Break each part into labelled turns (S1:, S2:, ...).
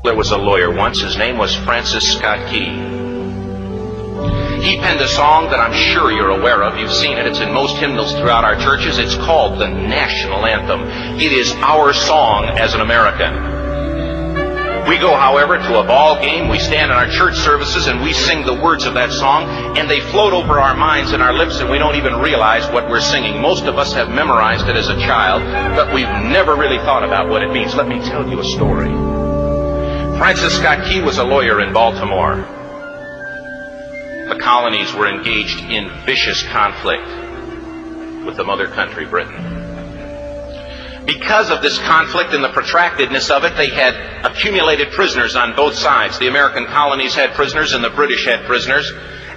S1: There was a lawyer once. His name was Francis Scott Key. He penned a song that I'm sure you're aware of. You've seen it. It's in most hymnals throughout our churches. It's called the national anthem. It is our song as an American. We go, however, to a ball game. We stand in our church services and we sing the words of that song, and they float over our minds and our lips, and we don't even realize what we're singing. Most of us have memorized it as a child, but we've never really thought about what it means. Let me tell you a story. Francis Scott Key was a lawyer in Baltimore. The colonies were engaged in vicious conflict with the mother country, Britain. Because of this conflict and the protractedness of it, they had accumulated prisoners on both sides. The American colonies had prisoners and the British had prisoners.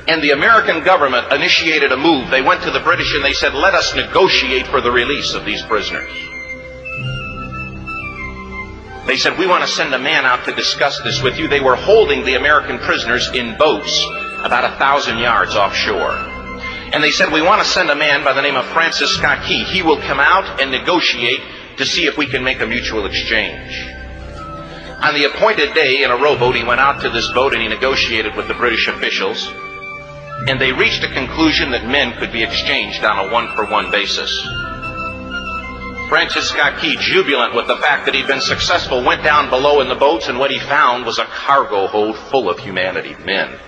S1: And the American government initiated a move. They went to the British and they said, let us negotiate for the release of these prisoners. They said, we want to send a man out to discuss this with you. They were holding the American prisoners in boats about 1,000 yards offshore. And they said, we want to send a man by the name of Francis Scott Key. He will come out and negotiate to see if we can make a mutual exchange. On the appointed day, in a rowboat, he went out to this boat and he negotiated with the British officials. And they reached a conclusion that men could be exchanged on a one-for-one basis. Francis Scott Key, jubilant with the fact that he'd been successful, went down below in the boats, and what he found was a cargo hold full of humanity, men.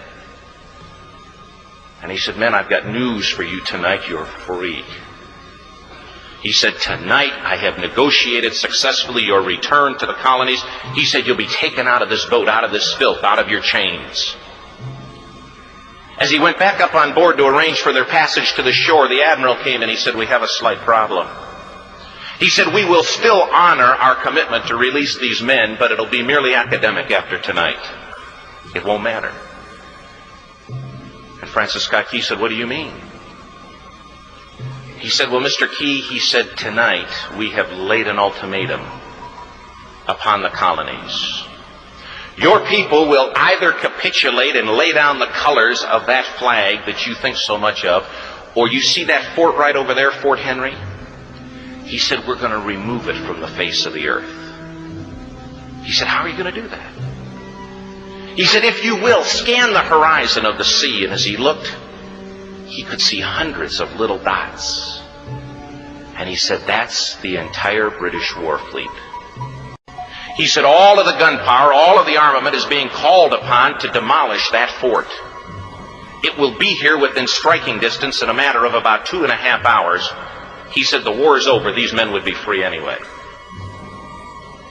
S1: And he said, men, I've got news for you tonight. You're free. He said, tonight I have negotiated successfully your return to the colonies. He said, you'll be taken out of this boat, out of this filth, out of your chains. As he went back up on board to arrange for their passage to the shore, the admiral came and he said, we have a slight problem. He said, we will still honor our commitment to release these men, but it'll be merely academic after tonight. It won't matter. And Francis Scott Key said, what do you mean? He said, well, Mr. Key, he said, tonight we have laid an ultimatum upon the colonies. Your people will either capitulate and lay down the colors of that flag that you think so much of, or you see that fort right over there, Fort McHenry? He said, we're going to remove it from the face of the earth. He said, how are you going to do that? He said, if you will, scan the horizon of the sea. And as he looked, he could see hundreds of little dots. And he said, that's the entire British war fleet. He said, all of the gunpowder, all of the armament is being called upon to demolish that fort. It will be here within striking distance in a matter of about 2.5 hours. He said, the war is over. These men would be free anyway.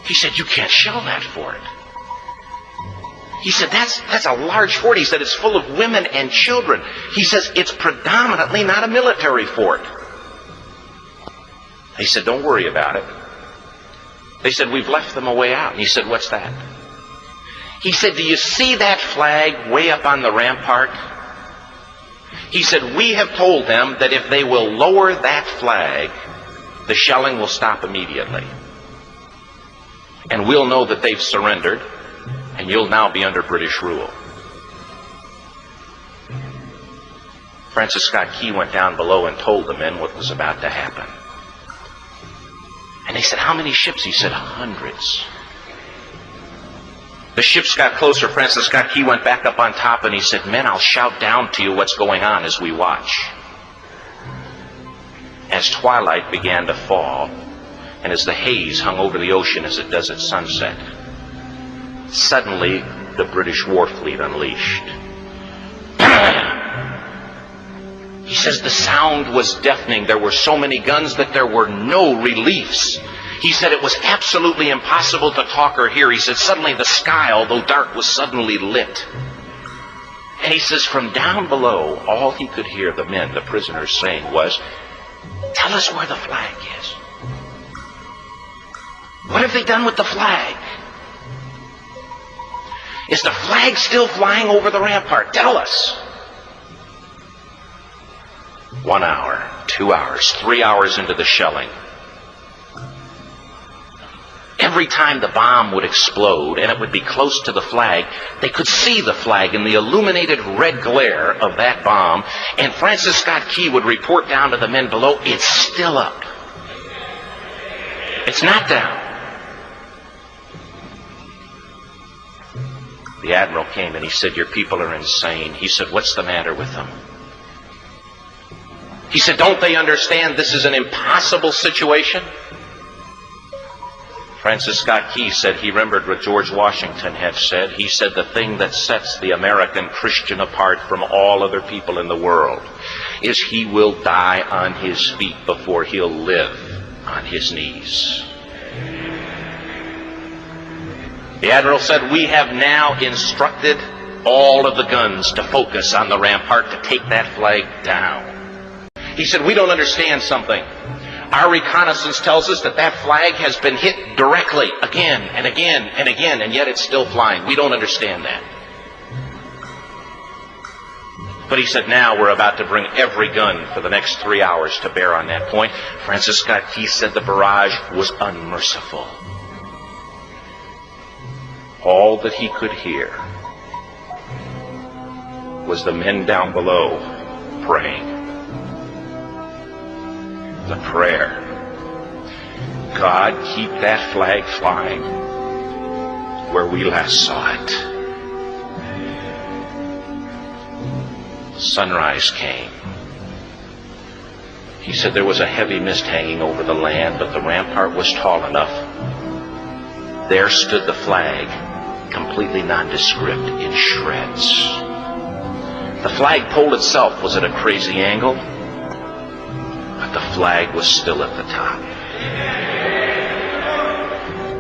S1: He said, you can't shell that fort. He said, that's a large fort. He said, it's full of women and children. He says, it's predominantly not a military fort. He said, don't worry about it. They said, we've left them a way out. And he said, what's that? He said, do you see that flag way up on the rampart? He said, we have told them that if they will lower that flag, the shelling will stop immediately. And we'll know that they've surrendered, and you'll now be under British rule. Francis Scott Key went down below and told the men what was about to happen. And they said, how many ships? He said, hundreds. The ships got closer. Francis Scott Key went back up on top and he said, men, I'll shout down to you what's going on as we watch. As twilight began to fall, and as the haze hung over the ocean as it does at sunset, suddenly the British war fleet unleashed. He says the sound was deafening. There were so many guns that there were no reliefs. He said it was absolutely impossible to talk or hear. He said suddenly the sky, although dark, was suddenly lit. And he says from down below, all he could hear the men, the prisoners, saying was, tell us where the flag is. What have they done with the flag? Is the flag still flying over the rampart? Tell us. 1 hour, 2 hours, 3 hours into the shelling, every time the bomb would explode and it would be close to the flag, they could see the flag in the illuminated red glare of that bomb. And Francis Scott Key would report down to the men below, it's still up. It's not down. The admiral came and he said, "Your people are insane." He said, "What's the matter with them?" He said, "Don't they understand this is an impossible situation?" Francis Scott Key said he remembered what George Washington had said. He said, "The thing that sets the American Christian apart from all other people in the world is he will die on his feet before he'll live on his knees." The admiral said, "We have now instructed all of the guns to focus on the rampart to take that flag down." He said, "We don't understand something. Our reconnaissance tells us that that flag has been hit directly again and again and again, and yet it's still flying. We don't understand that." But he said, "Now we're about to bring every gun for the next 3 hours to bear on that point." Francis Scott Key said the barrage was unmerciful. All that he could hear was the men down below praying. The prayer, "God, keep that flag flying where we last saw it." Sunrise came. He said there was a heavy mist hanging over the land, but the rampart was tall enough. There stood the flag, completely nondescript, in shreds. The flagpole itself was at a crazy angle, but the flag was still at the top.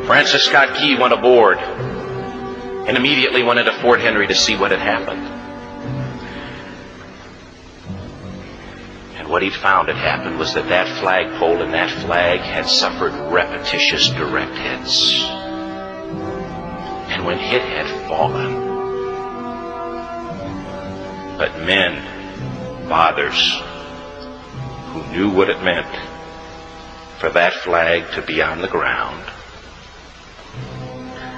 S1: Francis Scott Key went aboard and immediately went into Fort McHenry to see what had happened. And what he'd found had happened was that that flagpole and that flag had suffered repetitious direct hits. And when it had fallen, but men, fathers, who knew what it meant for that flag to be on the ground,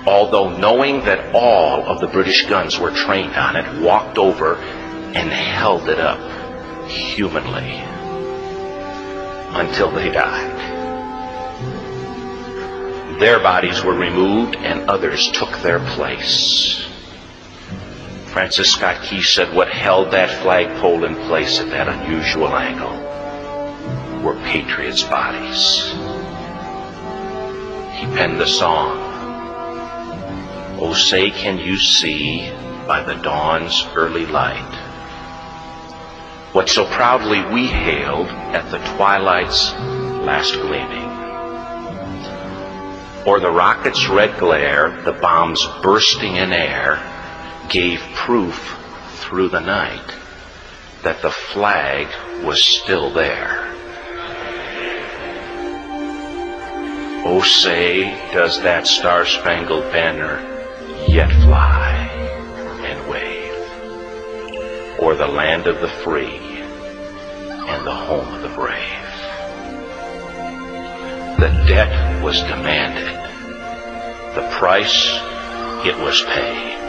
S1: although knowing that all of the British guns were trained on it, walked over and held it up humanly until they died. Their bodies were removed and others took their place. Francis Scott Key said what held that flagpole in place at that unusual angle were patriots' bodies. He penned the song, "Oh, say can you see by the dawn's early light what so proudly we hailed at the twilight's last gleaming? Or the rocket's red glare, the bombs bursting in air, gave proof through the night that the flag was still there. Oh, say, does that Star Spangled Banner yet fly and wave o'er the land of the free and the home of the brave? The debt was demanded, the price it was paid.